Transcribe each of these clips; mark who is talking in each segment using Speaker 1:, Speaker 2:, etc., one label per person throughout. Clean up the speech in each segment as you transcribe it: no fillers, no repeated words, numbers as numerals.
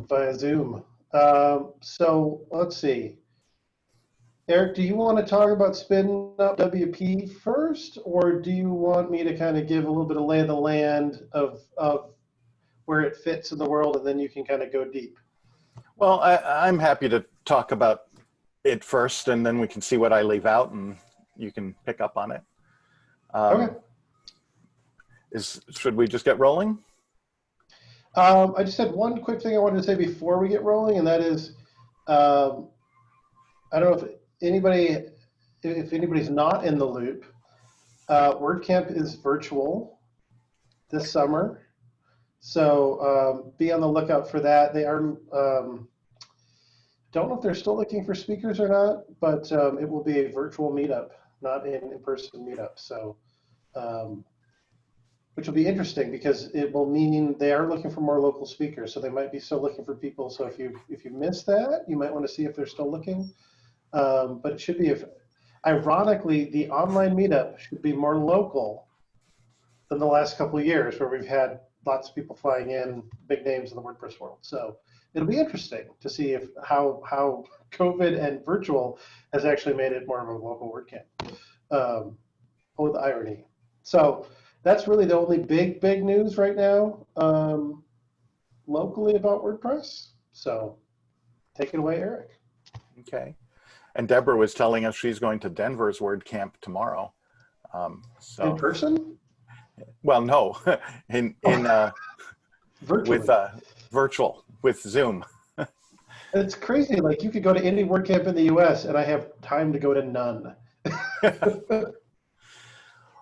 Speaker 1: via Zoom. So let's see. Eric, do you want to talk about Spinup WP first, or do you want me to kind of give a little bit of lay of the land of where it fits in the world, and then you can kind of go deep?
Speaker 2: Well, I'm happy to talk about it first, and then we can see what I leave out, and you can pick up on it.
Speaker 1: Okay.
Speaker 2: Should we just get rolling?
Speaker 1: I just had one quick thing I wanted to say before we get rolling, and that is, I don't know if anybody's not in the loop. WordCamp is virtual this summer, so be on the lookout for that. They are, don't know if they're still looking for speakers or not, but it will be a virtual meetup, not an in-person meetup. So. Which will be interesting because it will mean they are looking for more local speakers. So they might be still looking for people. So if you miss that, you might want to see if they're still looking. But it should be, ironically, the online meetup should be more local than the last couple of years where we've had lots of people flying in, big names in the WordPress world. So it'll be interesting to see how COVID and virtual has actually made it more of a local WordCamp with irony. So that's really the only big news right now locally about WordPress. So take it away, Eric.
Speaker 2: Okay. And Deborah was telling us she's going to Denver's WordCamp tomorrow. So
Speaker 1: in person?
Speaker 2: Well, no,
Speaker 1: virtually.
Speaker 2: Virtual with Zoom.
Speaker 1: It's crazy. Like you could go to any WordCamp in the US and I have time to go to none.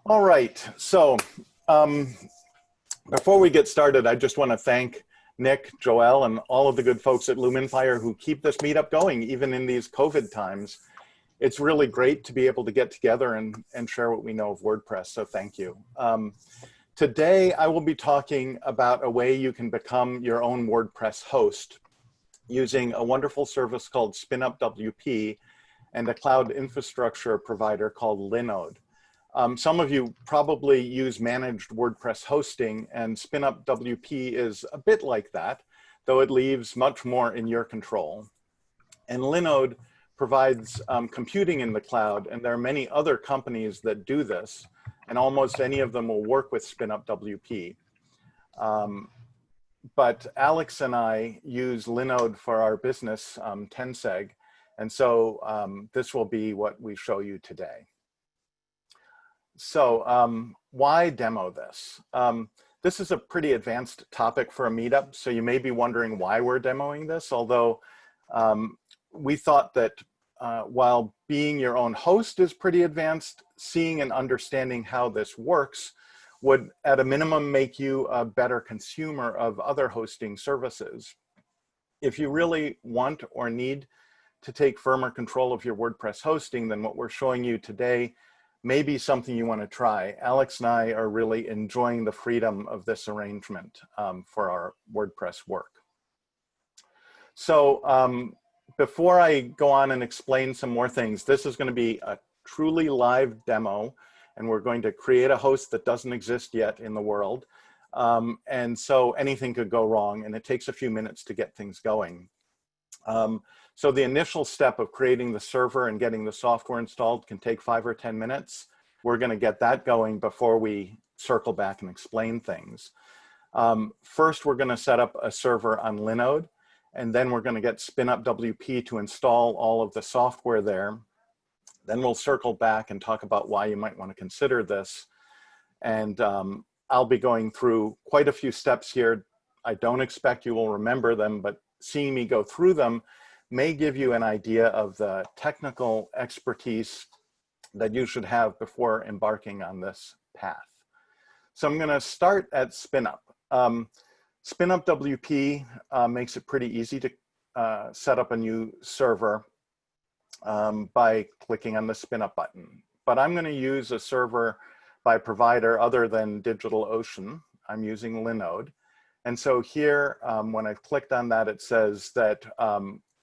Speaker 2: All right, so before we get started, I just want to thank Nick, Joelle, and all of the good folks at Lumenfire who keep this meetup going, even in these COVID times. It's really great to be able to get together and share what we know of WordPress, so thank you. Today, I will be talking about a way you can become your own WordPress host using a wonderful service called Spinup WP and a cloud infrastructure provider called Linode. Some of you probably use managed WordPress hosting, and Spinup WP is a bit like that, though it leaves much more in your control. And Linode provides computing in the cloud, and there are many other companies that do this, and almost any of them will work with Spinup WP. But Alex and I use Linode for our business, Tenseg, and so this will be what we show you today. So why demo this? This is a pretty advanced topic for a meetup, so you may be wondering why we're demoing this, although we thought that while being your own host is pretty advanced, seeing and understanding how this works would at a minimum make you a better consumer of other hosting services. If you really want or need to take firmer control of your WordPress hosting, then what we're showing you today may be something you want to try. Alex and I are really enjoying the freedom of this arrangement for our WordPress work. So before I go on and explain some more things, this is going to be a truly live demo, and we're going to create a host that doesn't exist yet in the world. And so anything could go wrong, and it takes a few minutes to get things going. So the initial step of creating the server and getting the software installed can take 5 or 10 minutes. We're going to get that going before we circle back and explain things. First, we're going to set up a server on Linode, and then we're going to get Spinup WP to install all of the software there. Then we'll circle back and talk about why you might want to consider this. And I'll be going through quite a few steps here. I don't expect you will remember them, but seeing me go through them may give you an idea of the technical expertise that you should have before embarking on this path. So I'm going to start at Spinup. Spinup WP makes it pretty easy to set up a new server by clicking on the Spinup button. But I'm going to use a server by provider other than DigitalOcean. I'm using Linode. And so here, when I've clicked on that, it says that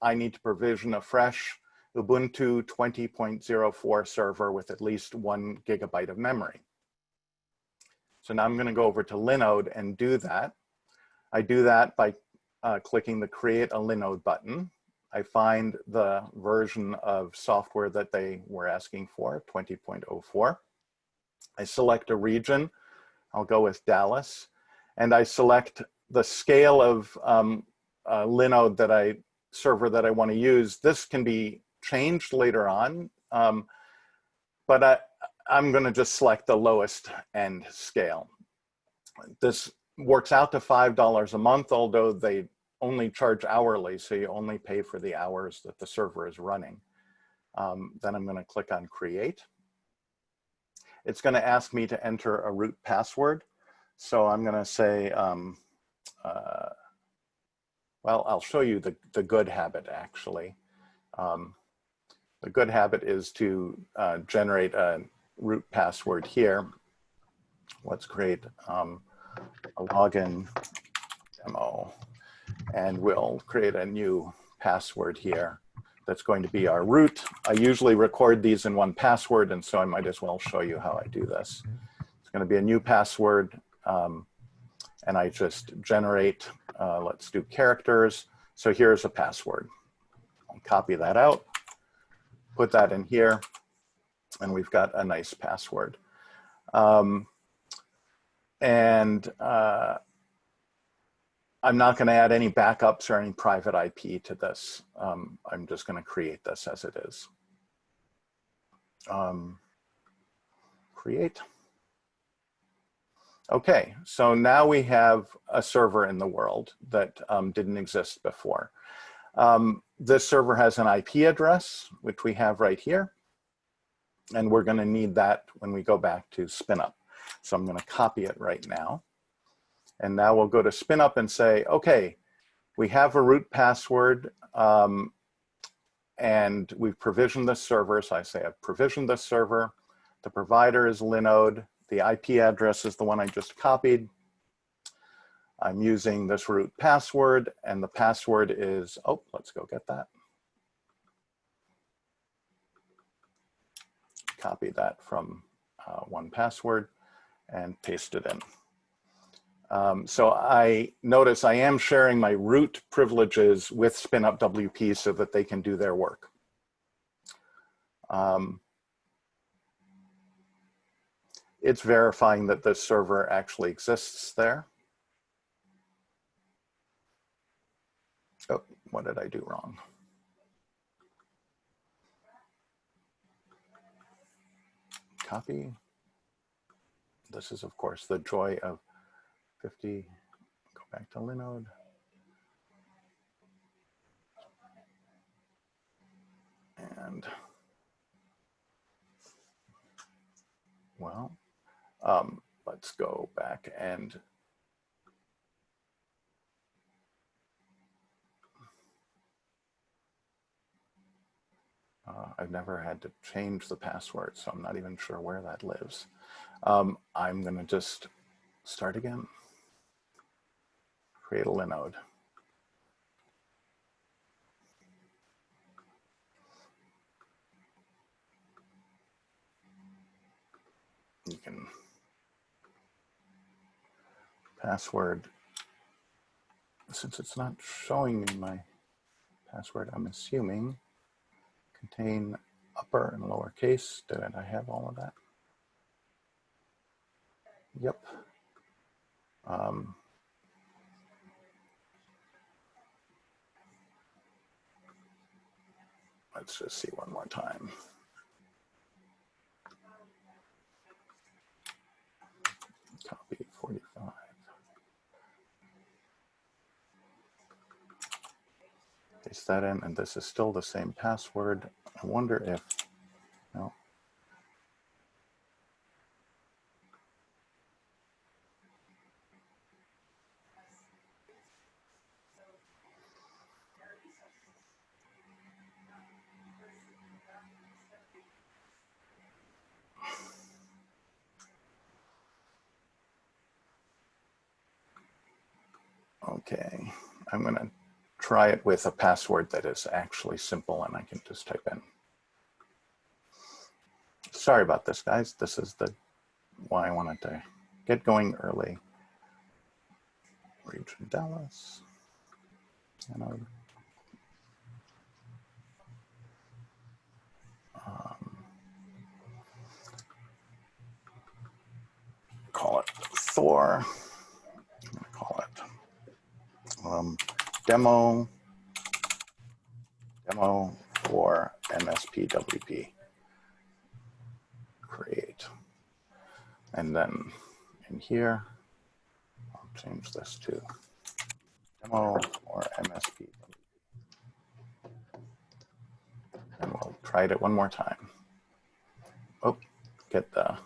Speaker 2: I need to provision a fresh Ubuntu 20.04 server with at least 1 GB of memory. So now I'm going to go over to Linode and do that. I do that by clicking the Create a Linode button. I find the version of software that they were asking for, 20.04. I select a region. I'll go with Dallas. And I select the scale of Linode server that I want to use. This can be changed later on, but I'm going to just select the lowest end scale. This works out to $5 a month, although they only charge hourly, so you only pay for the hours that the server is running. Then I'm going to click on Create. It's going to ask me to enter a root password. So I'm going to say, well, I'll show you the good habit, actually. The good habit is to generate a root password here. Let's create a login demo, and we'll create a new password here that's going to be our root. I usually record these in one password, and so I might as well show you how I do this. It's going to be a new password, and I just generate, let's do characters. So here's a password. I'll copy that out, put that in here, and we've got a nice password. I'm not going to add any backups or any private IP to this. I'm just going to create this as it is. Create. Okay, so now we have a server in the world that didn't exist before. This server has an IP address, which we have right here. And we're going to need that when we go back to Spinup. So I'm going to copy it right now. And now we'll go to Spinup and say, okay, we have a root password and we've provisioned this server. So I say I've provisioned this server. The provider is Linode. The IP address is the one I just copied. I'm using this root password, and the password is, oh, let's go get that. Copy that from 1Password and paste it in. So I notice I am sharing my root privileges with Spinup WP so that they can do their work. It's verifying that this server actually exists there. Oh, what did I do wrong? Copy. This is, of course, the joy of 50. Go back to Linode. And, well, let's go back and I've never had to change the password, so I'm not even sure where that lives. I'm going to just start again. Create a Linode. You can password, since it's not showing me my password, I'm assuming contain upper and lower case. Did I have all of that? Yep. Let's just see one more time. Copy 45. Paste that in, and this is still the same password. I wonder if, no. Okay, I'm going to try it with a password that is actually simple and I can just type in. Sorry about this, guys. This is why I wanted to get going early. Region Dallas. Linode. Call it Thor. I'm going to call it demo for MSP WP. Create. And then in here, I'll change this to demo or MSP. And we'll try it one more time. Oh, get the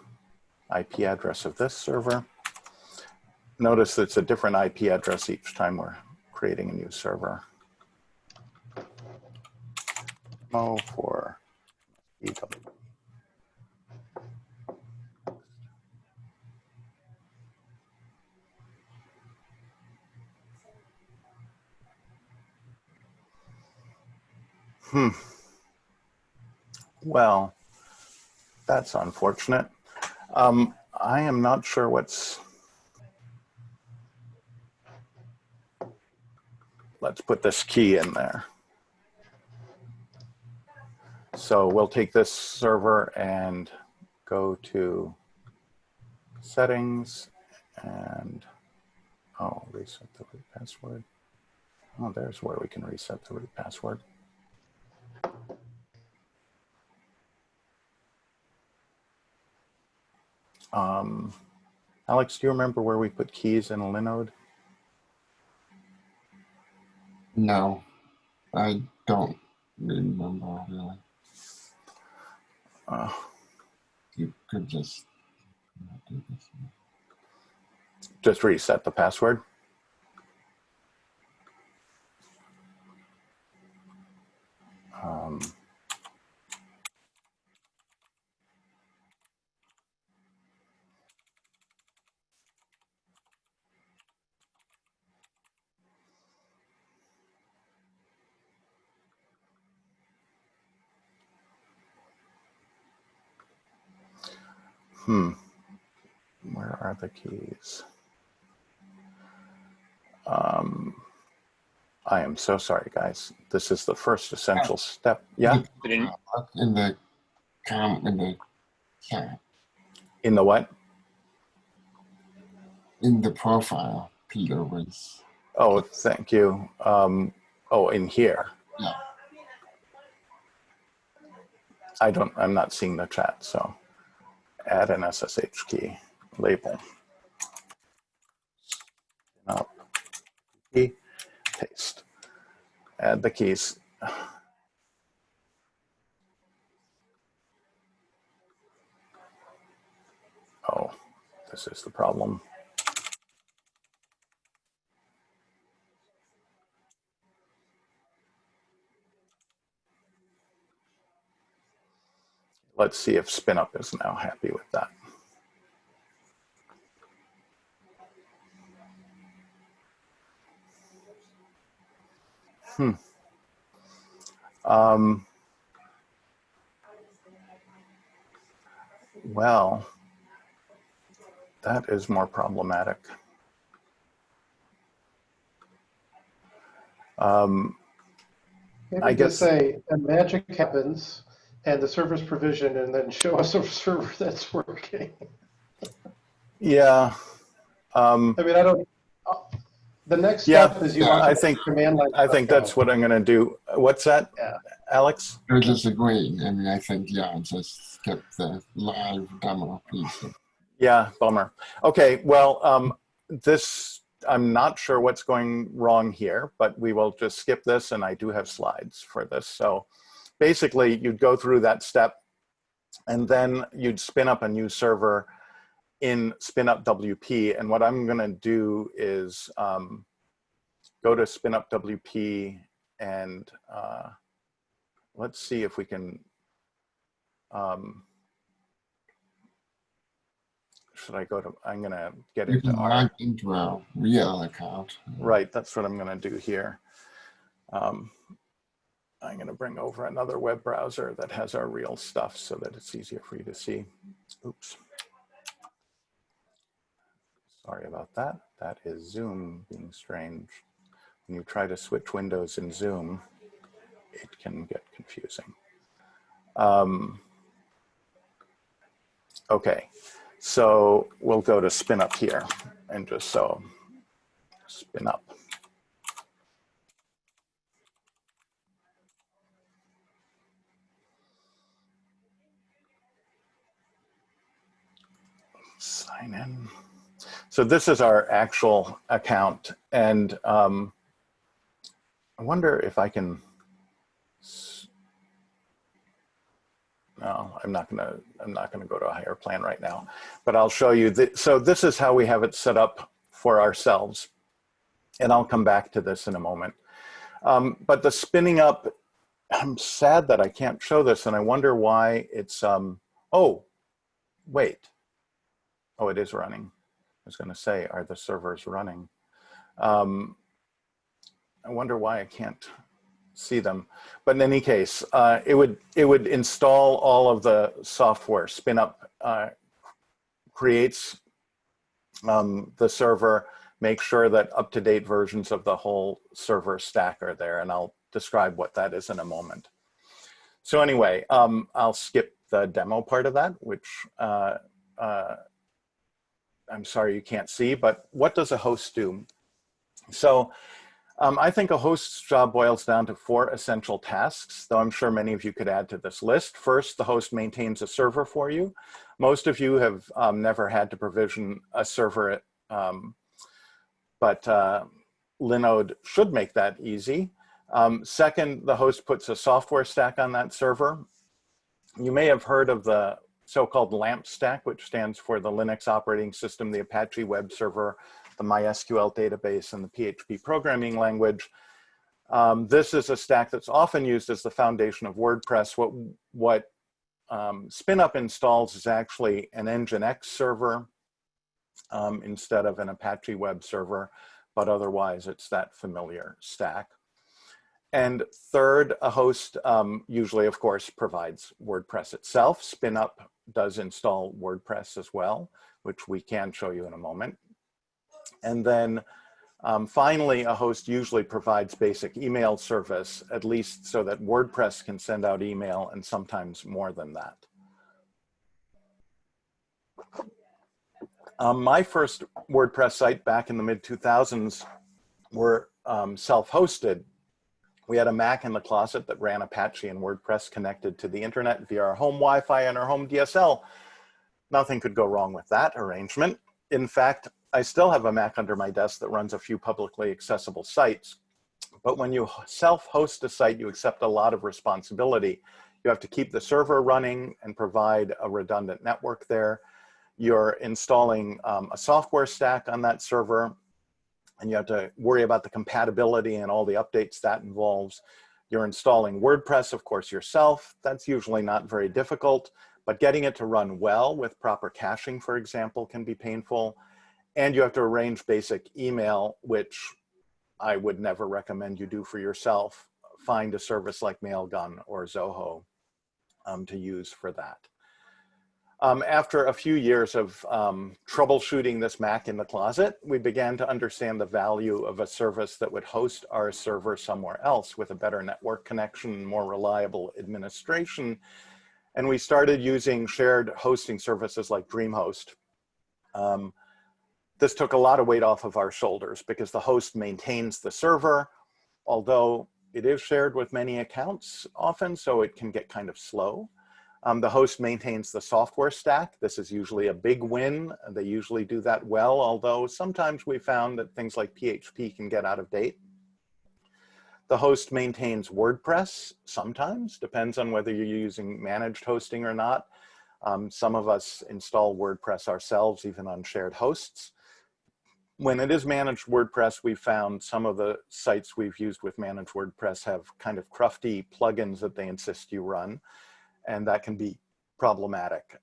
Speaker 2: IP address of this server. Notice it's a different IP address each time we're creating a new server. Demo for EW. Well, that's unfortunate. I am not sure what's. Let's put this key in there. So we'll take this server and go to settings and, oh, reset the root password. Oh, there's where we can reset the root password. Alex, do you remember where we put keys in a Linode?
Speaker 3: No, I don't remember really. You could just do this.
Speaker 2: Just reset the password. Where are the keys? I am so sorry, guys. This is the first essential step. Yeah?
Speaker 3: In the chat.
Speaker 2: In the what?
Speaker 3: In the profile, Peter was.
Speaker 2: Oh, thank you. Oh, in here.
Speaker 3: Yeah.
Speaker 2: I'm not seeing the chat, so add an SSH key, label. Key, paste. Add the keys. Oh, this is the problem. Let's see if Spinup is now happy with that. Well, that is more problematic.
Speaker 1: Maybe
Speaker 2: I guess
Speaker 1: just say a magic happens and the server's provisioned, and then show us a server that's working.
Speaker 2: Yeah.
Speaker 1: I mean, I don't. The next
Speaker 2: Yeah,
Speaker 1: step is you launch
Speaker 2: I think
Speaker 1: command line.
Speaker 2: I think that's what I'm going to do. What's that,
Speaker 1: Yeah.
Speaker 2: Alex?
Speaker 3: I disagree. I mean, I think, yeah, just skip the live demo piece.
Speaker 2: Yeah, bummer. Okay, well, this, I'm not sure what's going wrong here, but we will just skip this, and I do have slides for this. So basically, you'd go through that step, and then you'd spin up a new server in Spinup WP. And what I'm going to do is go to Spinup WP, and let's see if we can. Should I go to, I'm going to get
Speaker 3: You
Speaker 2: into
Speaker 3: can
Speaker 2: our,
Speaker 3: log into a real account.
Speaker 2: right, that's what I'm going to do here. I'm going to bring over another web browser that has our real stuff so that it's easier for you to see. Oops. Sorry about that. That is Zoom being strange. when you try to switch windows in Zoom, it can get confusing. Okay, so we'll go to Spinup here and just so Spinup. Sign in. So this is our actual account, and I wonder if I can. No, I'm not gonna go to a higher plan right now, but I'll show you. So this is how we have it set up for ourselves, and I'll come back to this in a moment. But the spinning up, I'm sad that I can't show this, and I wonder why it's. Oh, wait. Oh, it is running. I was going to say, are the servers running? I wonder why I can't see them. But in any case, it would install all of the software. Spinup creates the server, make sure that up-to-date versions of the whole server stack are there, and I'll describe what that is in a moment. So anyway, I'll skip the demo part of that, which I'm sorry you can't see, but what does a host do? So I think a host's job boils down to 4 essential tasks, though I'm sure many of you could add to this list. First, the host maintains a server for you. Most of you have never had to provision a server, but Linode should make that easy. Second, the host puts a software stack on that server. You may have heard of the so-called LAMP stack, which stands for the Linux operating system, the Apache web server, the MySQL database, and the PHP programming language. This is a stack that's often used as the foundation of WordPress. What Spinup installs is actually an Nginx server instead of an Apache web server, but otherwise it's that familiar stack. And third, a host usually, of course, provides WordPress itself. Spinup does install WordPress as well, which we can show you in a moment. And then finally, a host usually provides basic email service, at least so that WordPress can send out email, and sometimes more than that. My first WordPress site back in the mid-2000s were self-hosted. We had a Mac in the closet that ran Apache and WordPress connected to the internet via our home Wi-Fi and our home DSL. Nothing could go wrong with that arrangement. In fact, I still have a Mac under my desk that runs a few publicly accessible sites. But when you self-host a site, you accept a lot of responsibility. You have to keep the server running and provide a redundant network there. You're installing a software stack on that server, and you have to worry about the compatibility and all the updates that involves. You're installing WordPress, of course, yourself. That's usually not very difficult, but getting it to run well with proper caching, for example, can be painful. And you have to arrange basic email, which I would never recommend you do for yourself. Find a service like Mailgun or Zoho to use for that. After a few years of troubleshooting this Mac in the closet, we began to understand the value of a service that would host our server somewhere else with a better network connection, more reliable administration. And we started using shared hosting services like DreamHost. This took a lot of weight off of our shoulders because the host maintains the server, although it is shared with many accounts often, so it can get kind of slow. The host maintains the software stack. This is usually a big win. They usually do that well, although sometimes we found that things like PHP can get out of date. The host maintains WordPress sometimes, depends on whether you're using managed hosting or not. Some of us install WordPress ourselves, even on shared hosts. When it is managed WordPress, we found some of the sites we've used with managed WordPress have kind of crufty plugins that they insist you run, and that can be problematic.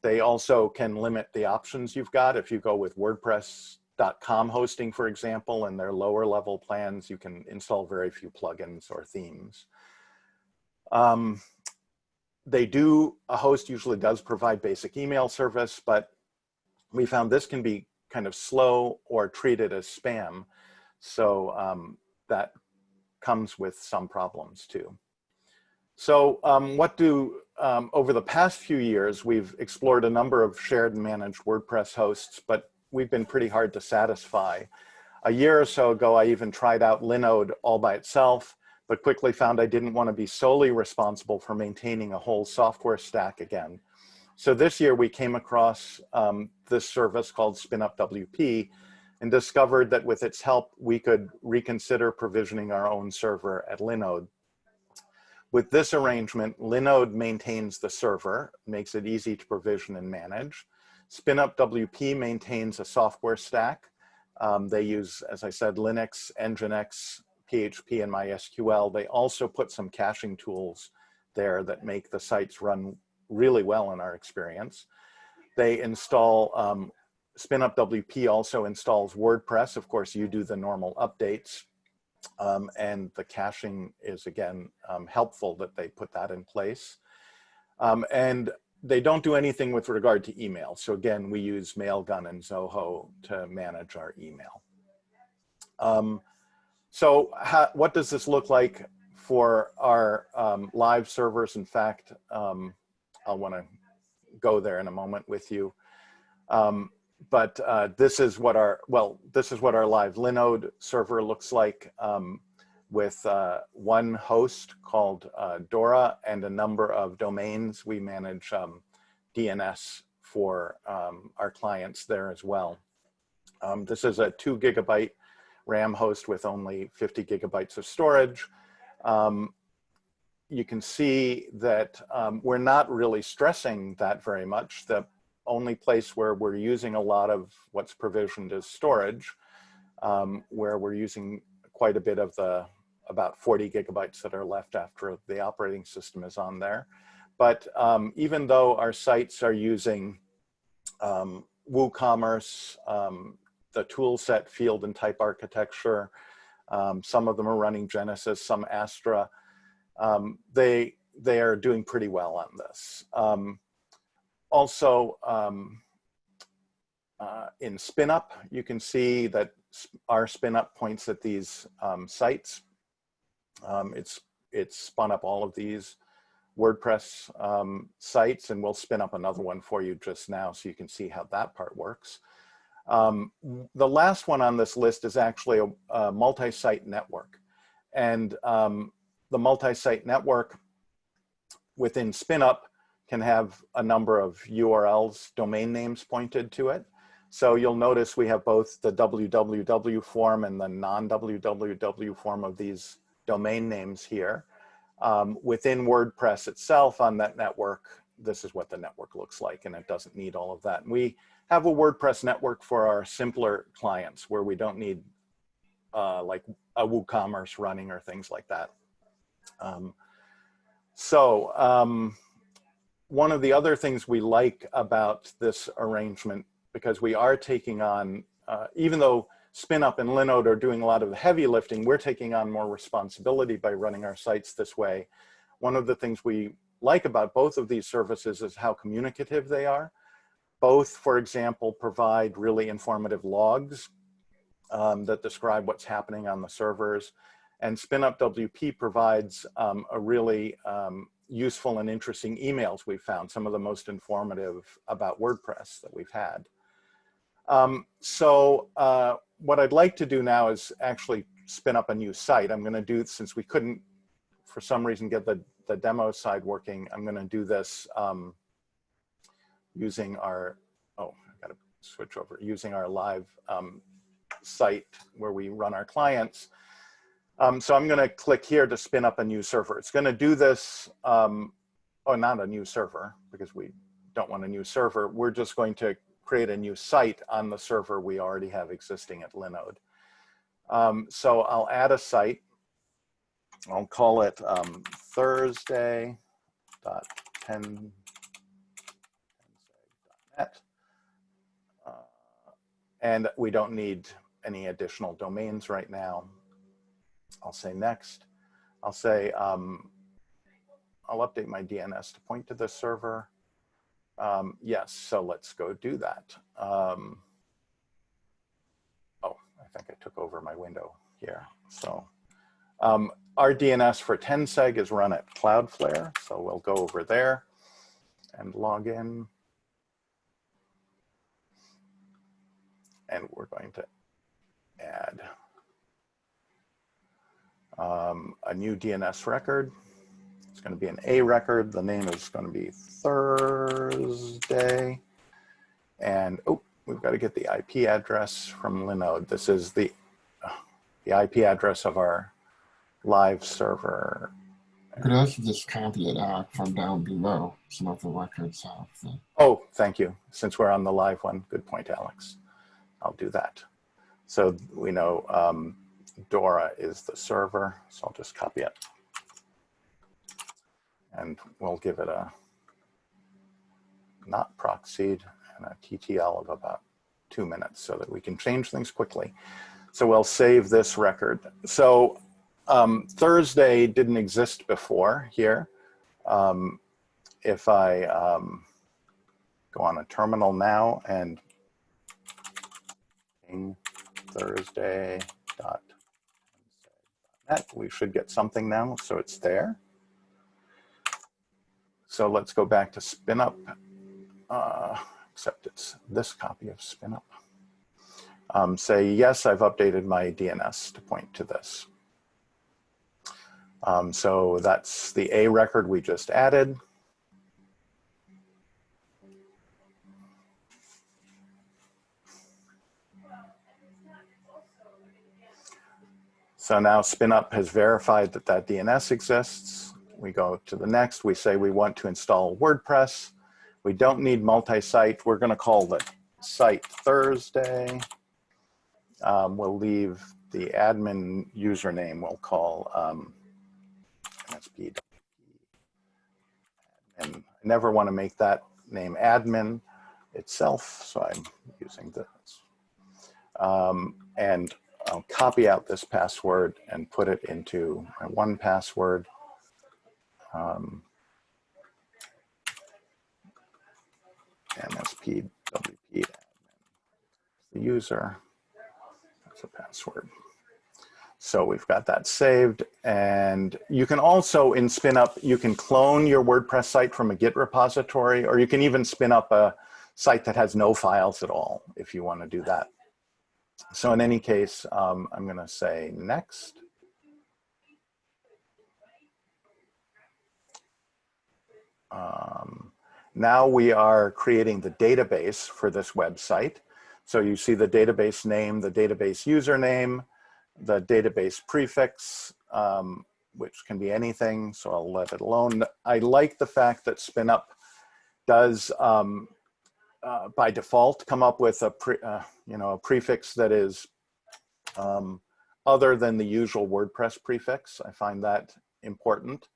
Speaker 2: They also can limit the options you've got. If you go with WordPress.com hosting, for example, and their lower level plans, you can install very few plugins or themes. A host usually does provide basic email service, but we found this can be kind of slow or treated as spam. So that comes with some problems too. So over the past few years, we've explored a number of shared and managed WordPress hosts, but we've been pretty hard to satisfy. A year or so ago, I even tried out Linode all by itself, but quickly found I didn't want to be solely responsible for maintaining a whole software stack again. So this year we came across this service called Spinup WP and discovered that with its help, we could reconsider provisioning our own server at Linode. With this arrangement, Linode maintains the server, makes it easy to provision and manage. Spinup WP maintains a software stack. They use, as I said, Linux, Nginx, PHP, and MySQL. They also put some caching tools there that make the sites run really well in our experience. They install, Spinup WP also installs WordPress. Of course, you do the normal updates. And the caching is, again, helpful that they put that in place. And they don't do anything with regard to email. So again, we use Mailgun and Zoho to manage our email. What does this look like for our live servers? In fact, I'll want to go there in a moment with you. This is what our live Linode server looks like with one host called Dora and a number of domains. We manage DNS for our clients there as well. This is a 2 GB RAM host with only 50 GB of storage. You can see that we're not really stressing that very much. The only place where we're using a lot of what's provisioned is storage, where we're using quite a bit of the about 40 GB that are left after the operating system is on there. But even though our sites are using WooCommerce, the toolset field and type architecture, some of them are running Genesis, some Astra, they are doing pretty well on this. Also, in Spinup, you can see that our Spinup points at these sites. It's spun up all of these WordPress sites, and we'll spin up another one for you just now so you can see how that part works. The last one on this list is actually a multi-site network. And the multi-site network within Spinup can have a number of URLs, domain names pointed to it. So you'll notice we have both the www form and the non-www form of these domain names here. Within WordPress itself on that network, this is what the network looks like, and it doesn't need all of that. And we have a WordPress network for our simpler clients where we don't need like a WooCommerce running or things like that. One of the other things we like about this arrangement, because we are taking on, even though Spinup and Linode are doing a lot of the heavy lifting, we're taking on more responsibility by running our sites this way. One of the things we like about both of these services is how communicative they are. Both, for example, provide really informative logs that describe what's happening on the servers. And Spinup WP provides a really useful and interesting emails we've found, some of the most informative about WordPress that we've had. What I'd like to do now is actually spin up a new site. I'm going to do, since we couldn't, for some reason, get the demo side working, I'm going to do this using our, oh, I got to switch over, using our live site where we run our clients. So I'm going to click here to spin up a new server. It's going to do this, oh, not a new server, because we don't want a new server. We're just going to create a new site on the server we already have existing at Linode. So I'll add a site. I'll call it Thursday.10.net. And we don't need any additional domains right now. I'll say next. I'll say, I'll update my DNS to point to this server. Yes, so let's go do that. Oh, I think I took over my window here. So our DNS for 10seg is run at Cloudflare. So we'll go over there and log in. And we're going to add a new DNS record. It's going to be an A record. The name is going to be Thursday. And oh, we've got to get the IP address from Linode. This is the IP address of our live server.
Speaker 3: You could also just copy it out from down below. Some of the records have the...
Speaker 2: Oh, thank you. Since we're on the live one, good point, Alex. I'll do that. So we know Dora is the server, so I'll just copy it. And we'll give it a not proxied and a TTL of about 2 minutes so that we can change things quickly. So we'll save this record. So Thursday didn't exist before here. If I go on a terminal now and Thursday.net, we should get something now, so it's there. So let's go back to Spinup, except it's this copy of Spinup. Say, yes, I've updated my DNS to point to this. So that's the A record we just added. So now Spinup has verified that that DNS exists. We go to the next. We say we want to install WordPress. We don't need multi-site. We're going to call the site Thursday. We'll leave the admin username. We'll call MSP. And I never want to make that name admin itself, so I'm using this. And I'll copy out this password and put it into my 1Password. MSP WP admin, the user, that's the password. So we've got that saved. And you can also, in Spinup, you can clone your WordPress site from a Git repository, or you can even spin up a site that has no files at all if you want to do that. So in any case, I'm going to say next. Now we are creating the database for this website. So you see the database name, the database username, the database prefix, which can be anything, so I'll let it alone. I like the fact that Spinup does, by default, come up with a prefix that is other than the usual WordPress prefix. I find that important.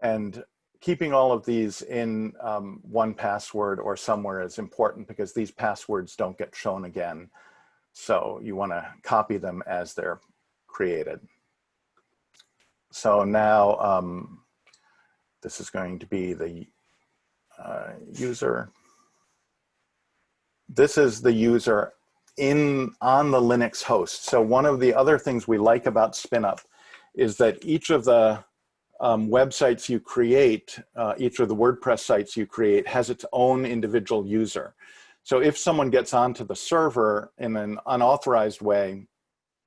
Speaker 2: And keeping all of these in 1Password or somewhere is important because these passwords don't get shown again. So you want to copy them as they're created. So now this is going to be the user. This is the user on the Linux host. So one of the other things we like about Spinup is that each of the websites you create, each of the WordPress sites you create has its own individual user. So if someone gets onto the server in an unauthorized way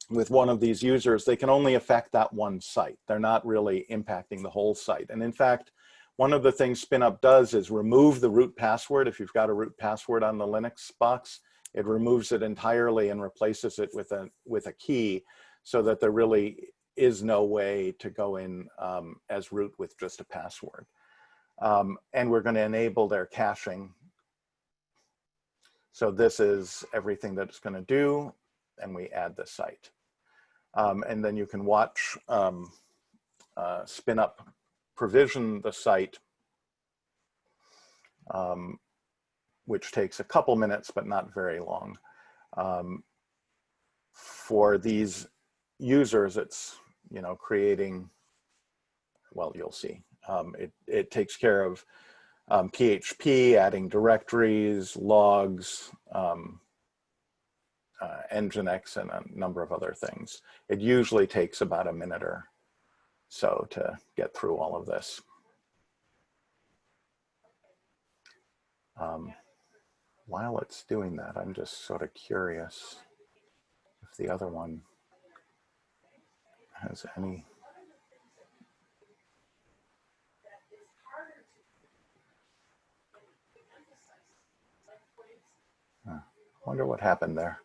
Speaker 2: with one of these users, they can only affect that one site. They're not really impacting the whole site. And in fact, one of the things Spinup does is remove the root password. If you've got a root password on the Linux box, it removes it entirely and replaces it with a key so that there really is no way to go in as root with just a password. And we're going to enable their caching. So this is everything that it's going to do, and we add the site. And then you can watch Spinup provision the site, which takes a couple minutes, but not very long. For these users, it's creating, well, you'll see. It takes care of PHP, adding directories, logs, Nginx, and a number of other things. It usually takes about a minute or so to get through all of this. While it's doing that, I'm just sort of curious if the other one has any. Wonder what happened there.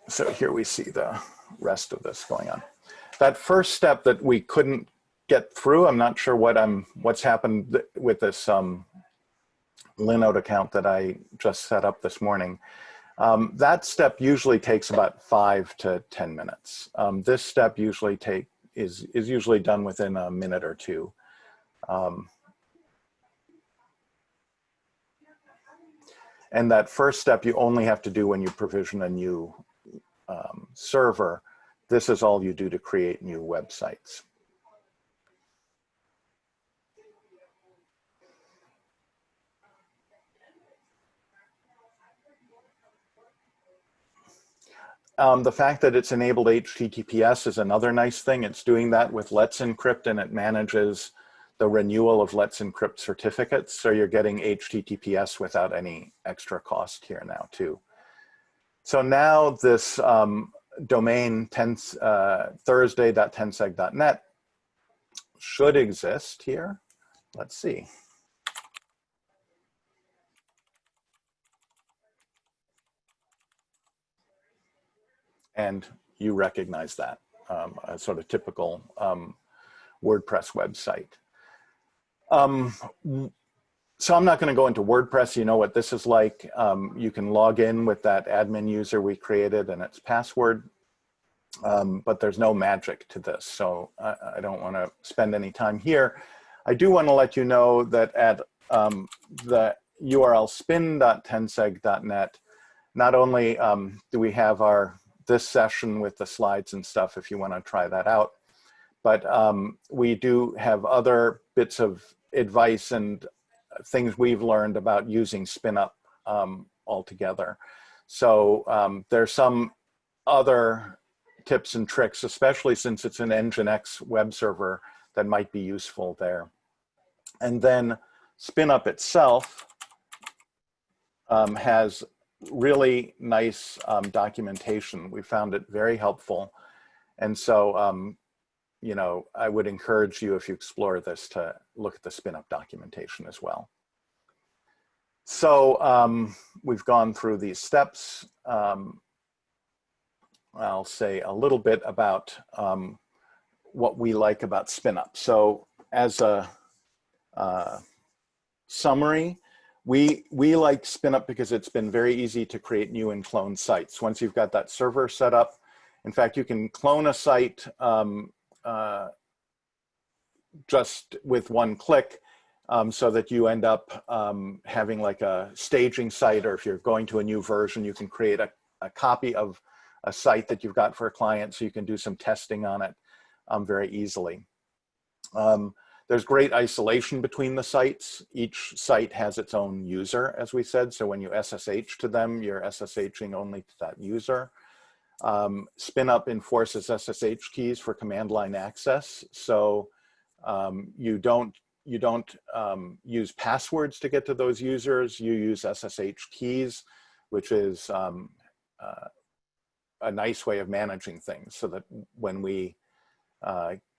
Speaker 2: So here we see the rest of this going on. That first step that we couldn't get through, I'm not sure what's happened with this Linode account that I just set up this morning. That step usually takes about 5 to 10 minutes. This step usually is usually done within a minute or two. And that first step you only have to do when you provision a new server. This is all you do to create new websites. The fact that it's enabled HTTPS is another nice thing. It's doing that with Let's Encrypt, and it manages the renewal of Let's Encrypt certificates. So you're getting HTTPS without any extra cost here now too. So now this domain thursday.tenseg.net should exist here. Let's see. And you recognize that, a sort of typical WordPress website. So I'm not going to go into WordPress. You know what this is like. You can log in with that admin user we created and its password, but there's no magic to this. So I don't want to spend any time here. I do want to let you know that at the URL spin.tenseg.net, not only do we have this session with the slides and stuff if you want to try that out, but we do have other bits of advice and things we've learned about using Spinup altogether. So there's some other tips and tricks, especially since it's an Nginx web server, that might be useful there. And then Spinup itself has really nice documentation. We found it very helpful. And so, you know, I would encourage you, if you explore this, to look at the Spinup documentation as well. So we've gone through these steps. I'll say a little bit about what we like about Spinup. So as a summary, we like Spinup because it's been very easy to create new and clone sites. Once you've got that server set up, in fact, you can clone a site just with one click, so that you end up having like a staging site, or if you're going to a new version, you can create a copy of a site that you've got for a client, so you can do some testing on it very easily. There's great isolation between the sites. Each site has its own user, as we said. So when you SSH to them, you're SSHing only to that user. Spinup enforces SSH keys for command line access. So you don't use passwords to get to those users. You use SSH keys, which is a nice way of managing things, so that when we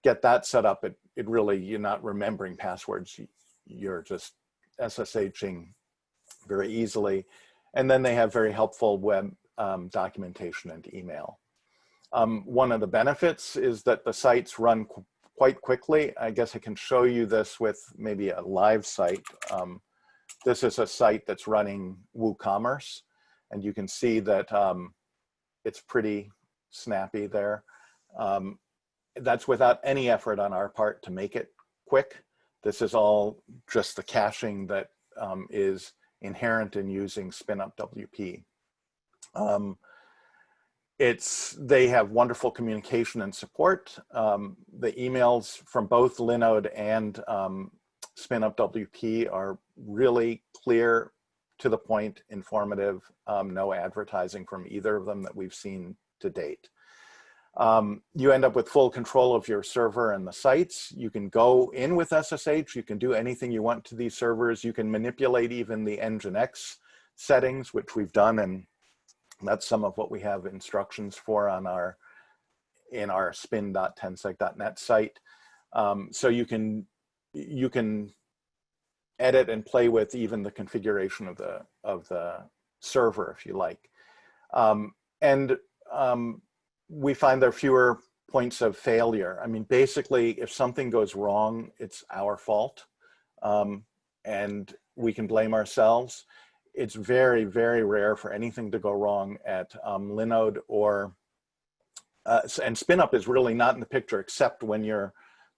Speaker 2: get that set up, it really, you're not remembering passwords. You're just SSHing very easily. And then they have very helpful web documentation and email. One of the benefits is that the sites run quite quickly. I guess I can show you this with maybe a live site. This is a site that's running WooCommerce, and you can see that it's pretty snappy there. That's without any effort on our part to make it quick. This is all just the caching that is inherent in using Spinup WP. They have wonderful communication and support. The emails from both Linode and Spinup WP are really clear, to the point, informative, no advertising from either of them that we've seen to date. You end up with full control of your server and the sites. You can go in with SSH. You can do anything you want to these servers. You can manipulate even the Nginx settings, which we've done, and that's some of what we have instructions for on in our spin.tensec.net site. So you can edit and play with even the configuration of the server if you like. We find there are fewer points of failure. I mean, basically, if something goes wrong, it's our fault, and we can blame ourselves. It's very, very rare for anything to go wrong at Linode and Spinup is really not in the picture except when you're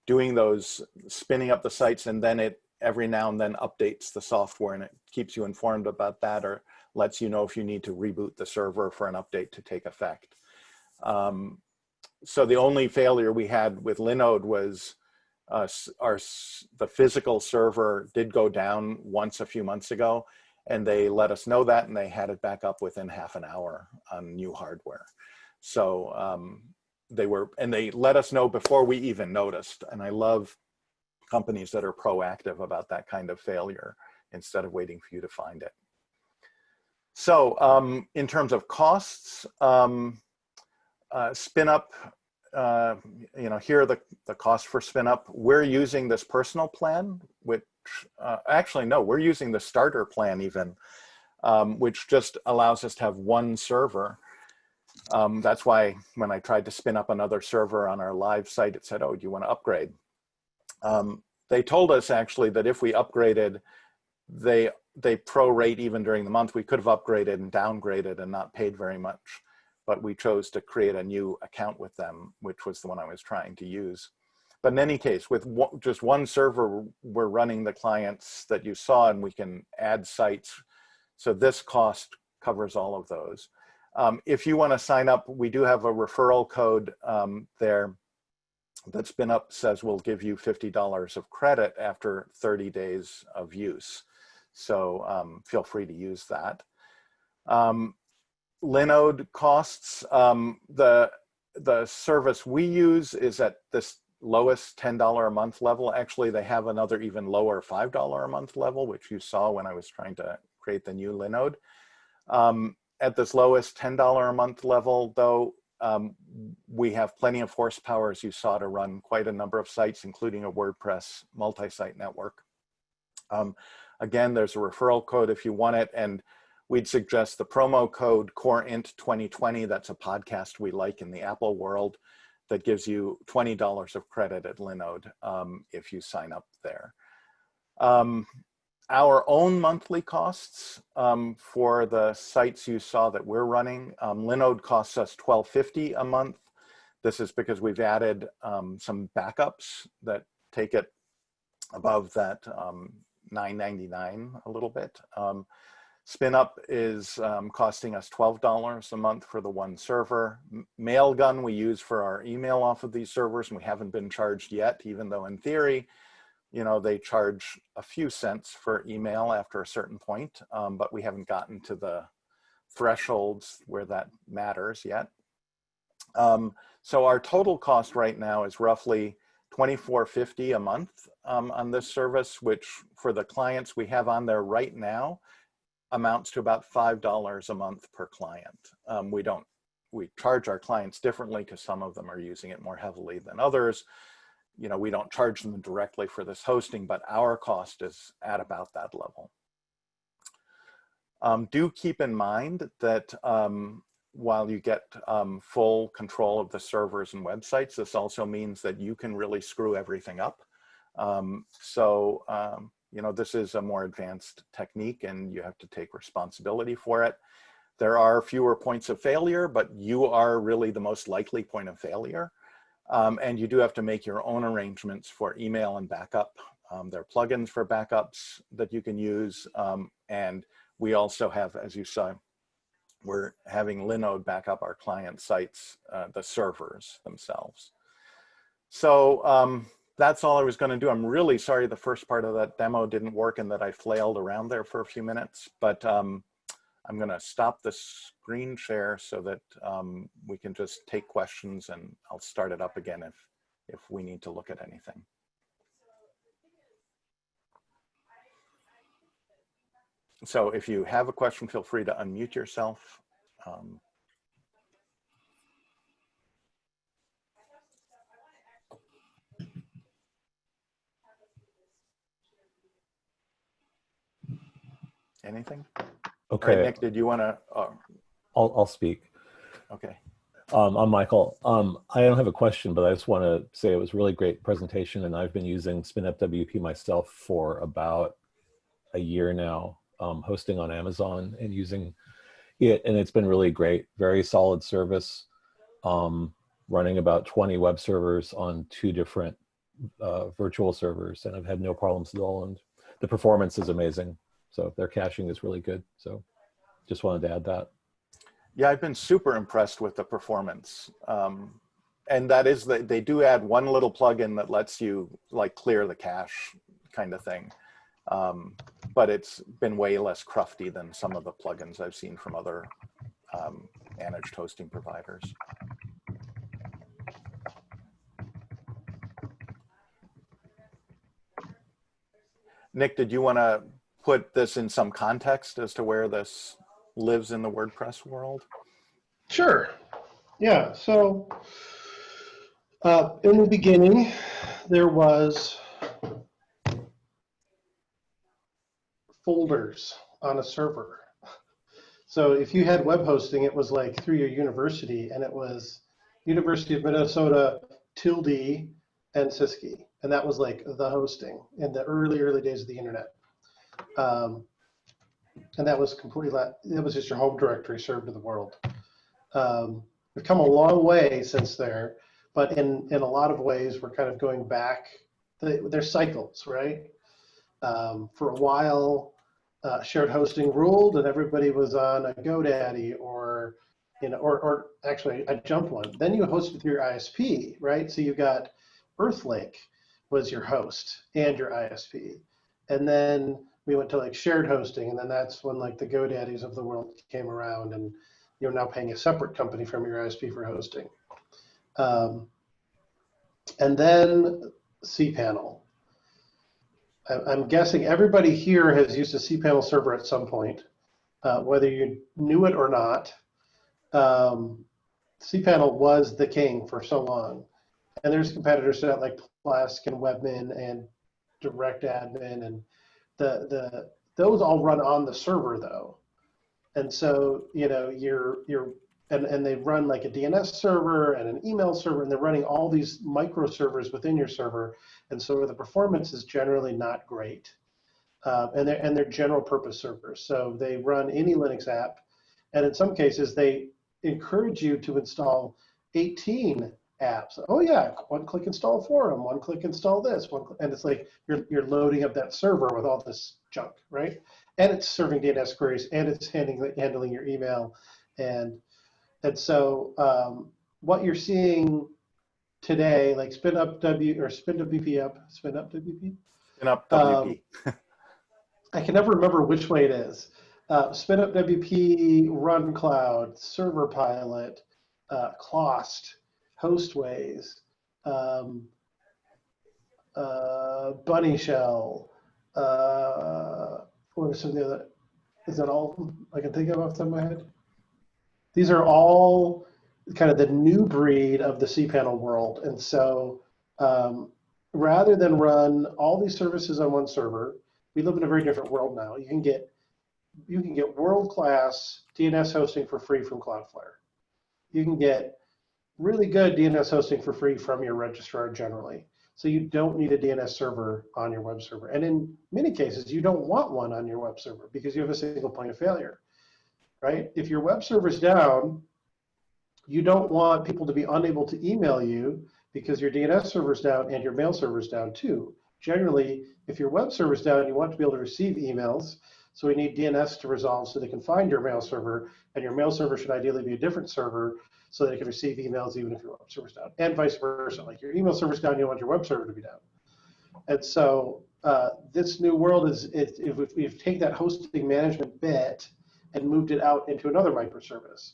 Speaker 2: doing those, spinning up the sites, and then it every now and then updates the software, and it keeps you informed about that, or lets you know if you need to reboot the server for an update to take effect. So the only failure we had with Linode was the physical server did go down once a few months ago, and they let us know that, and they had it back up within half an hour on new hardware. So they let us know before we even noticed. And I love companies that are proactive about that kind of failure instead of waiting for you to find it. So in terms of costs, Spinup, here are the costs for Spinup. We're using this personal plan, which actually, no, we're using the starter plan even, which just allows us to have one server. That's why when I tried to spin up another server on our live site, it said, oh, do you want to upgrade? They told us actually that if we upgraded, they prorate even during the month. We could have upgraded and downgraded and not paid very much, but we chose to create a new account with them, which was the one I was trying to use. But in any case, with just one server, we're running the clients that you saw, and we can add sites. So this cost covers all of those. If you want to sign up, we do have a referral code there that Spinup says will give you $50 of credit after 30 days of use. So feel free to use that. Linode costs, the service we use is at this lowest $10 a month level. Actually, they have another even lower $5 a month level, which you saw when I was trying to create the new Linode. At this lowest $10 a month level, though, we have plenty of horsepower, as you saw, to run quite a number of sites, including a WordPress multi-site network. Again, there's a referral code if you want it, and we'd suggest the promo code CoreInt2020. That's a podcast we like in the Apple world that gives you $20 of credit at Linode if you sign up there. Our own monthly costs for the sites you saw that we're running, Linode costs us $12.50 a month. This is because we've added some backups that take it above that $9.99 a little bit. Spinup is costing us $12 a month for the one server. Mailgun we use for our email off of these servers, and we haven't been charged yet, even though in theory, they charge a few cents for email after a certain point, but we haven't gotten to the thresholds where that matters yet. So our total cost right now is roughly $24.50 a month on this service, which for the clients we have on there right now amounts to about $5 a month per client. We charge our clients differently because some of them are using it more heavily than others. We don't charge them directly for this hosting, but our cost is at about that level. Do keep in mind that while you get full control of the servers and websites, this also means that you can really screw everything up. This is a more advanced technique, and you have to take responsibility for it. There are fewer points of failure, but you are really the most likely point of failure. And you do have to make your own arrangements for email and backup. There are plugins for backups that you can use. And we also have, as you saw, we're having Linode back up our client sites, the servers themselves. So that's all I was going to do. I'm really sorry the first part of that demo didn't work and that I flailed around there for a few minutes, but I'm going to stop the screen share so that we can just take questions, and I'll start it up again if we need to look at anything. So if you have a question, feel free to unmute yourself. Anything?
Speaker 4: Okay.
Speaker 2: All right, Nick, did you want to?
Speaker 4: I'll speak.
Speaker 2: Okay.
Speaker 4: I'm Michael. I don't have a question, but I just want to say it was a really great presentation, and I've been using Spinup WP myself for about a year now, hosting on Amazon and using it, and it's been really great. Very solid service, running about 20 web servers on 2 different virtual servers, and I've had no problems at all, and the performance is amazing. So their caching is really good. So just wanted to add that.
Speaker 2: Yeah, I've been super impressed with the performance. And that is that they do add one little plugin that lets you like clear the cache kind of thing. But it's been way less crufty than some of the plugins I've seen from other managed hosting providers. Nick, did you want to put this in some context as to where this lives in the WordPress world?
Speaker 1: Sure. Yeah. So in the beginning, there was folders on a server. So if you had web hosting, it was like through your university, and it was University of Minnesota _ and Siskey. And that was like the hosting in the early days of the internet. And that was completely, it was just your home directory served to the world. We've come a long way since there, but in a lot of ways, we're kind of going back. There's cycles, right? For a while, shared hosting ruled, and everybody was on a GoDaddy or, or actually I jumped one. Then you hosted through your ISP, right? So you got Earthlink was your host and your ISP, and then we went to like shared hosting, and then that's when like the GoDaddies of the world came around, and you're now paying a separate company from your ISP for hosting. And then cPanel. I'm guessing everybody here has used a cPanel server at some point, whether you knew it or not. cPanel was the king for so long. And there's competitors to that like Plesk and Webmin and DirectAdmin, and those all run on the server though. And so, and they run like a DNS server and an email server, and they're running all these micro servers within your server. And so the performance is generally not great. And they're general purpose servers. So they run any Linux app. And in some cases, they encourage you to install 18 apps. Oh yeah, one-click install forum, one-click install this, and it's like you're loading up that server with all this junk, right? And it's serving DNS queries, and it's handling your email, and so what you're seeing today, like Spinup WP. I can never remember which way it is. Spinup WP, Run Cloud, Server Pilot, Clost, Hostways, Bunny Shell. What are some of the other? Is that all I can think of off the top of my head? These are all kind of the new breed of the cPanel world, and so rather than run all these services on one server, we live in a very different world now. You can get world-class DNS hosting for free from Cloudflare. You can get really good DNS hosting for free from your registrar generally. So you don't need a DNS server on your web server. And in many cases, you don't want one on your web server because you have a single point of failure, right? If your web server is down, you don't want people to be unable to email you because your DNS server is down and your mail server is down too. Generally, if your web server is down, you want to be able to receive emails. So we need DNS to resolve so they can find your mail server, and your mail server should ideally be a different server so that it can receive emails even if your web server's down, and vice versa. Like your email server's down, you don't want your web server to be down. And so this new world is, if we've taken that hosting management bit and moved it out into another microservice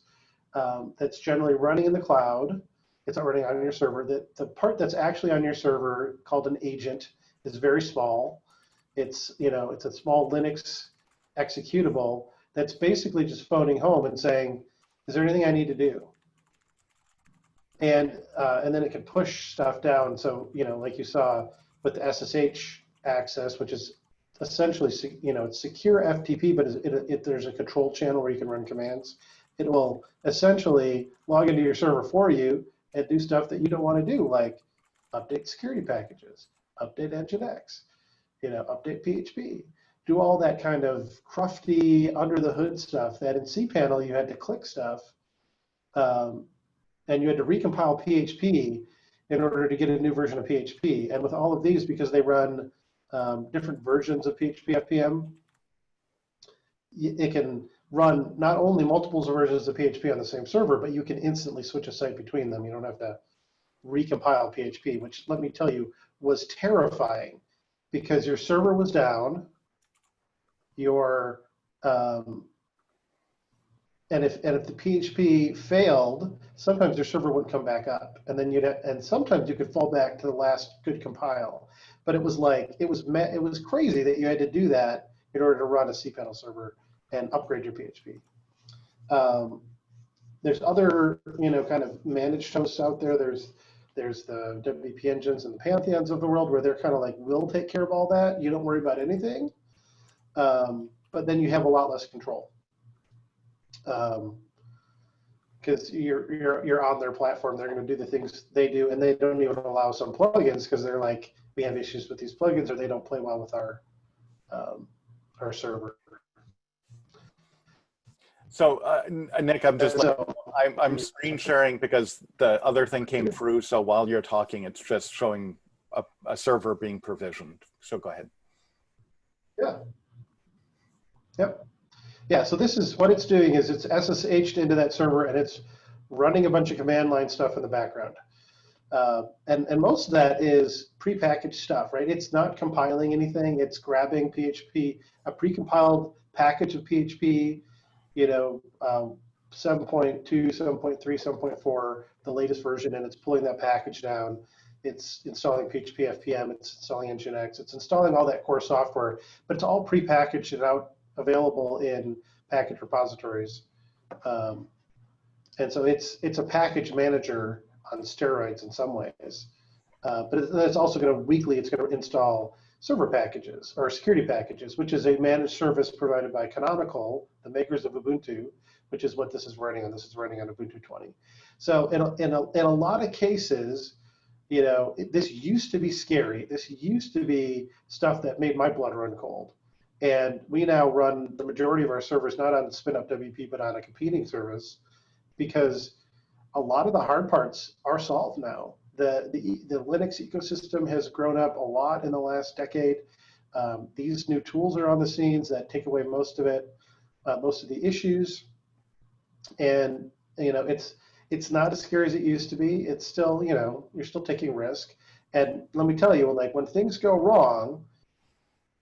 Speaker 1: that's generally running in the cloud. It's not running on your server. The part that's actually on your server, called an agent, is very small. It's a small Linux executable that's basically just phoning home and saying, "Is there anything I need to do?" And then it can push stuff down. So like you saw with the SSH access, which is essentially it's secure FTP, but there's a control channel where you can run commands. It will essentially log into your server for you and do stuff that you don't want to do, like update security packages, update Nginx, update PHP, do all that kind of crufty under the hood stuff that in cPanel you had to click stuff, and you had to recompile PHP in order to get a new version of PHP. And with all of these, because they run different versions of PHP FPM, it can run not only multiples of versions of PHP on the same server, but you can instantly switch a site between them. You don't have to recompile PHP, which, let me tell you, was terrifying because your server was down, and if the PHP failed, sometimes your server wouldn't come back up, and then and sometimes you could fall back to the last good compile. But it was crazy that you had to do that in order to run a cPanel server and upgrade your PHP. There's other kind of managed hosts out there. There's the WP Engines and the Pantheons of the world where they're kind of like, we'll take care of all that. You don't worry about anything. But then you have a lot less control. Because you're on their platform, they're going to do the things they do, and they don't even allow some plugins because they're like, we have issues with these plugins, or they don't play well with our server.
Speaker 2: So Nick, I'm screen sharing because the other thing came through. So while you're talking, it's just showing a server being provisioned. So go ahead.
Speaker 1: Yeah. Yep. Yeah, so this is what it's doing is it's SSH'd into that server and it's running a bunch of command line stuff in the background. And most of that is prepackaged stuff, right? It's not compiling anything. It's grabbing PHP, a precompiled package of PHP, 7.2, 7.3, 7.4, the latest version, and it's pulling that package down. It's installing PHP FPM, it's installing Nginx, it's installing all that core software, but it's all prepackaged and out available in package repositories. And so it's a package manager on steroids in some ways. But it's also going to weekly, it's going to install server packages or security packages, which is a managed service provided by Canonical, the makers of Ubuntu, which is what this is running on. This is running on Ubuntu 20. So in a lot of cases, this used to be scary. This used to be stuff that made my blood run cold. And we now run the majority of our servers not on Spinup WP, but on a competing service, because a lot of the hard parts are solved now. The Linux ecosystem has grown up a lot in the last decade. These new tools are on the scenes that take away most of it, most of the issues. And it's not as scary as it used to be. It's still, you're still taking risk. And let me tell you, when things go wrong,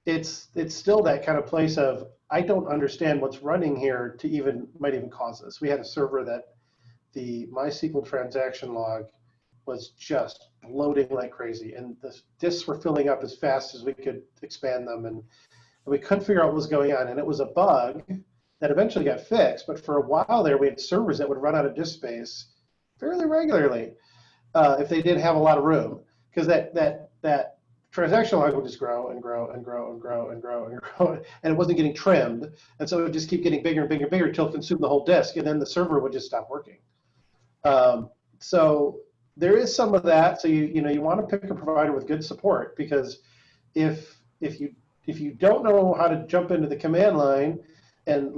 Speaker 1: it's still that kind of place of, I don't understand what's running here might even cause this. We had a server that the MySQL transaction log was just loading like crazy, and the disks were filling up as fast as we could expand them, and we couldn't figure out what was going on. And it was a bug that eventually got fixed, but for a while there, we had servers that would run out of disk space fairly regularly if they didn't have a lot of room, because that transaction log would just grow and grow and grow and grow and grow and grow, and it wasn't getting trimmed, and so it would just keep getting bigger and bigger and bigger until it consumed the whole disk, and then the server would just stop working. So there is some of that. So you want to pick a provider with good support, because if you don't know how to jump into the command line and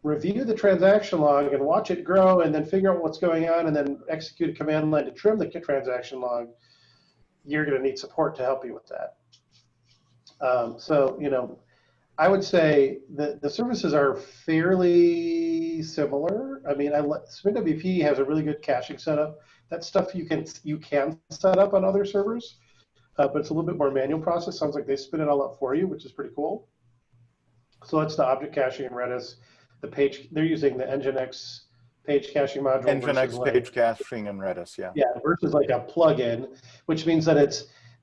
Speaker 1: review the transaction log and watch it grow and then figure out what's going on and then execute a command line to trim the transaction log, you're going to need support to help you with that. So I would say that the services are fairly similar. I mean, SpinupWP has a really good caching setup. That stuff you can set up on other servers, but it's a little bit more manual process. Sounds like they spin it all up for you, which is pretty cool. So that's the object caching in Redis. The page, they're using the Nginx page caching module.
Speaker 2: Nginx page caching in Redis, yeah.
Speaker 1: Yeah, versus like a plugin, which means that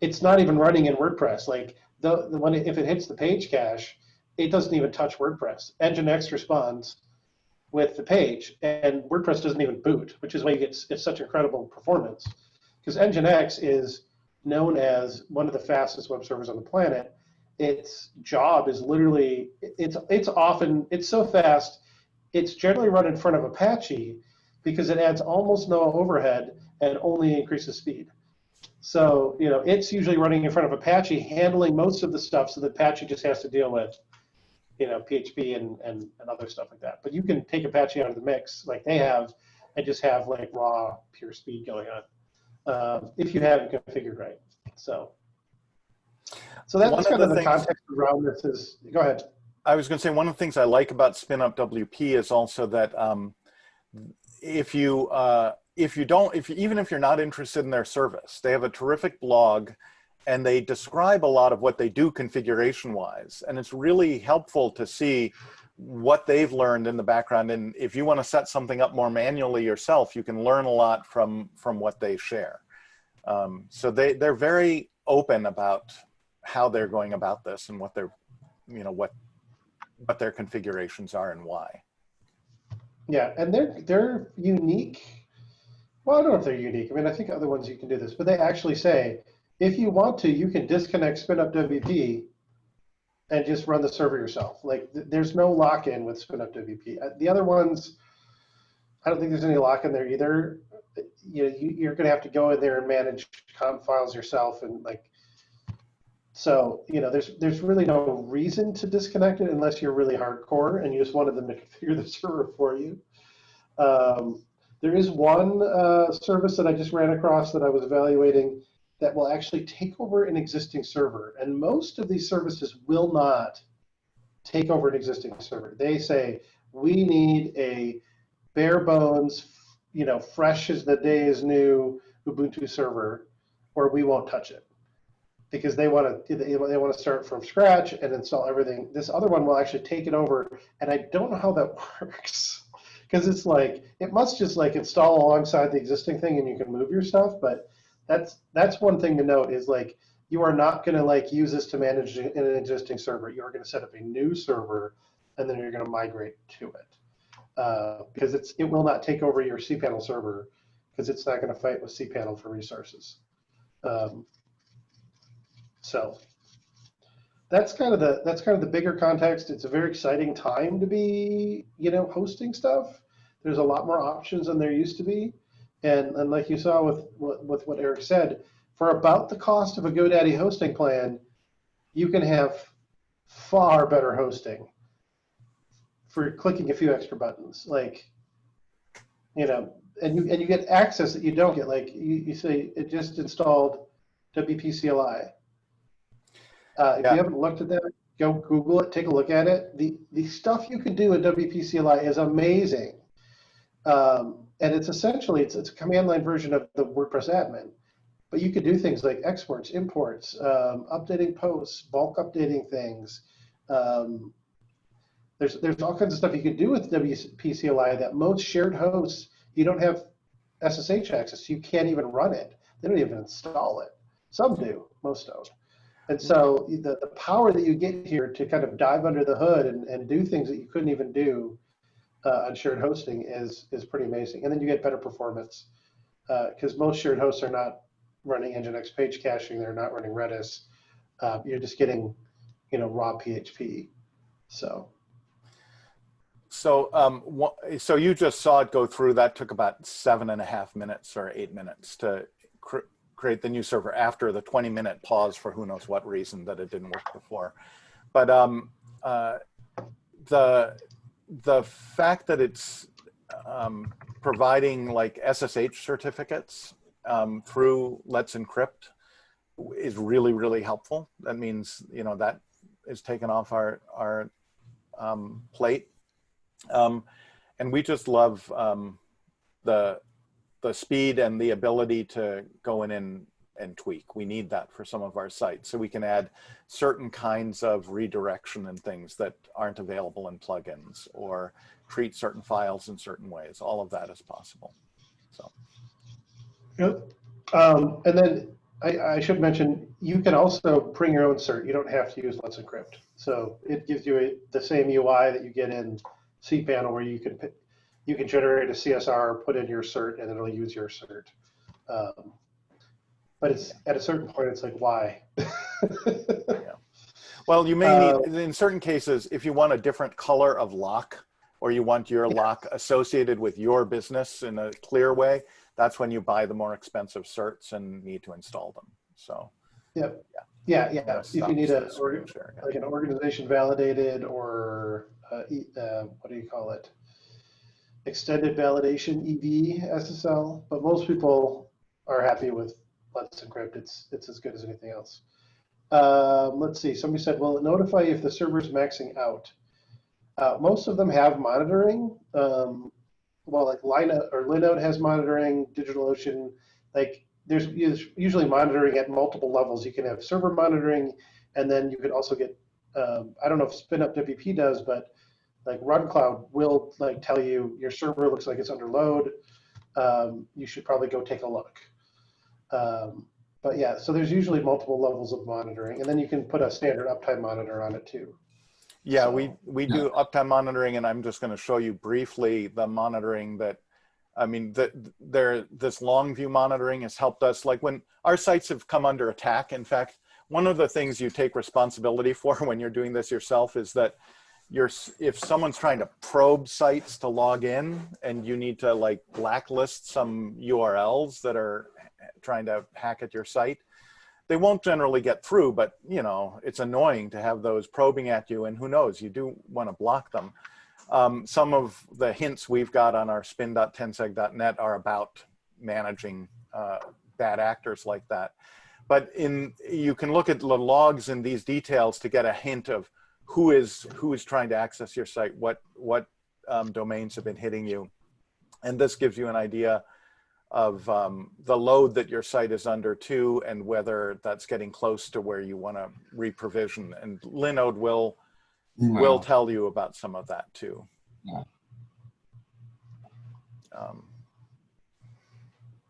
Speaker 1: it's not even running in WordPress. Like if it hits the page cache, it doesn't even touch WordPress. Nginx responds with the page, and WordPress doesn't even boot, which is why you get it's such incredible performance. Because Nginx is known as one of the fastest web servers on the planet. Its job is literally it's so fast. It's generally run in front of Apache because it adds almost no overhead and only increases speed. So it's usually running in front of Apache, handling most of the stuff, so that Apache just has to deal with PHP and other stuff like that. But you can take Apache out of the mix like they have and just have like raw pure speed going on if you have it configured right. So that's kind of the context around this. Is go ahead.
Speaker 2: I was going to say one of the things I like about Spinup WP is also that even if you're not interested in their service, they have a terrific blog, and they describe a lot of what they do configuration-wise, and it's really helpful to see what they've learned in the background. And if you want to set something up more manually yourself, you can learn a lot from what they share. So they're very open about how they're going about this and what their what their configurations are and why.
Speaker 1: Yeah, and they're unique. Well, I don't know if they're unique. I mean, I think other ones you can do this, but they actually say, if you want to, you can disconnect Spinup WP and just run the server yourself. Like, there's no lock-in with Spinup WP. The other ones, I don't think there's any lock-in there either. You're going to have to go in there and manage conf files yourself, and like, so there's really no reason to disconnect it unless you're really hardcore and you just wanted them to configure the server for you. There is one service that I just ran across that I was evaluating that will actually take over an existing server, and most of these services will not take over an existing server. They say, we need a bare bones, fresh as the day is new Ubuntu server, or we won't touch it, because they want to start from scratch and install everything. This other one will actually take it over, and I don't know how that works, because it's like it must just like install alongside the existing thing and you can move your stuff. But that's one thing to note, is like you are not going to like use this to manage in an existing server. You are going to set up a new server and then you're going to migrate to it, because it will not take over your cPanel server, because it's not going to fight with cPanel for resources. So that's kind of the bigger context. It's a very exciting time to be hosting stuff. There's a lot more options than there used to be, and like you saw with what Eric said, for about the cost of a GoDaddy hosting plan, you can have far better hosting for clicking a few extra buttons, like and you get access that you don't get. Like you say, it just installed WP CLI. If you haven't looked at that, go Google it, take a look at it. The stuff you can do in WP CLI is amazing. And it's essentially, it's a command line version of the WordPress admin. But you could do things like exports, imports, updating posts, bulk updating things. There's all kinds of stuff you could do with WP CLI that most shared hosts, you don't have SSH access. You can't even run it. They don't even install it. Some do, most don't. And so the power that you get here to kind of dive under the hood and do things that you couldn't even do on shared hosting is pretty amazing. And then you get better performance, because most shared hosts are not running Nginx page caching. They're not running Redis. You're just getting raw PHP. So
Speaker 2: you just saw it go through. That took about 7.5 minutes or 8 minutes to create the new server after the 20-minute pause for who knows what reason that it didn't work before. But the fact that it's providing like SSH certificates through Let's Encrypt is really, really helpful. That means that is taken off our plate. And we just love the speed and the ability to go in and tweak. We need that for some of our sites, so we can add certain kinds of redirection and things that aren't available in plugins, or treat certain files in certain ways. All of that is possible. So.
Speaker 1: Yep. And then I should mention, you can also bring your own cert. You don't have to use Let's Encrypt. So it gives you the same UI that you get in cPanel, where you can generate a CSR, put in your cert, and it'll use your cert. But it's at a certain point, it's like, why?
Speaker 2: Yeah. Well, you may need, in certain cases, if you want a different color of lock, or you want your lock associated with your business in a clear way, that's when you buy the more expensive certs and need to install them. So,
Speaker 1: yeah. If you need like an organization validated, or what do you call it? Extended validation EV SSL, but most people are happy with Let's Encrypt. It's as good as anything else. Let's see. Somebody said, will it notify you if the server's maxing out? Most of them have monitoring. Well, like Linode has monitoring, DigitalOcean, like there's usually monitoring at multiple levels. You can have server monitoring, and then you could also get, I don't know if Spinup WP does, but like RunCloud will like tell you your server looks like it's under load. You should probably go take a look. But yeah, so there's usually multiple levels of monitoring, and then you can put a standard uptime monitor on it too.
Speaker 2: Yeah,
Speaker 1: So,
Speaker 2: we do uptime monitoring, and I'm just going to show you briefly the monitoring that, I mean, this long view monitoring has helped us. Like when our sites have come under attack, in fact, one of the things you take responsibility for when you're doing this yourself is that if someone's trying to probe sites to log in, and you need to like blacklist some URLs that are trying to hack at your site, they won't generally get through, but you know, it's annoying to have those probing at you, and who knows, you do want to block them. Some of the hints we've got on our spin.tenseg.net are about managing bad actors like that. But you can look at the logs in these details to get a hint of who is trying to access your site, what domains have been hitting you. And this gives you an idea of the load that your site is under too, and whether that's getting close to where you want to reprovision. And Linode will tell you about some of that too.
Speaker 3: Yeah.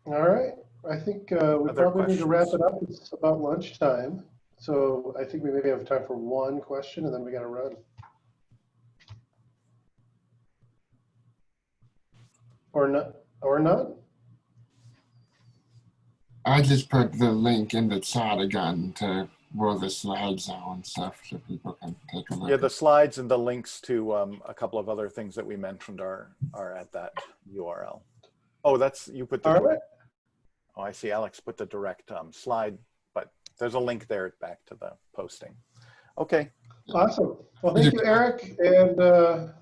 Speaker 1: All right, I think we probably need to wrap it up. It's about lunchtime, so I think we maybe have time for one question, and then we got to run. Or not.
Speaker 3: I just put the link in the chat again to where the slides are and stuff, so people can take a look.
Speaker 2: Yeah, the slides and the links to a couple of other things that we mentioned are at that URL. Oh, you put the direct. Right. Oh, I see. Alex put the direct slide, but there's a link there back to the posting. Okay.
Speaker 1: Awesome. Well, thank you, Eric and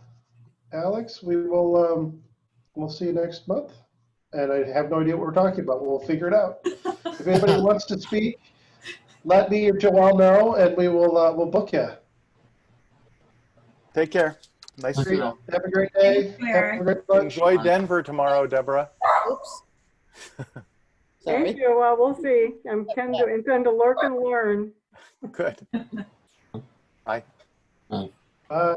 Speaker 1: Alex. We will we'll see you next month. And I have no idea what we're talking about. We'll figure it out. If anybody wants to speak, let me or Joelle know, and we will we'll book you.
Speaker 2: Take care. Nice to see you.
Speaker 1: Have a great day. Have a great lunch.
Speaker 2: Enjoy Denver tomorrow, Deborah.
Speaker 5: Oops.
Speaker 6: Thank you. Well, we'll see. I intend to lurk and learn.
Speaker 2: Good. Bye.
Speaker 3: Bye.
Speaker 1: Bye.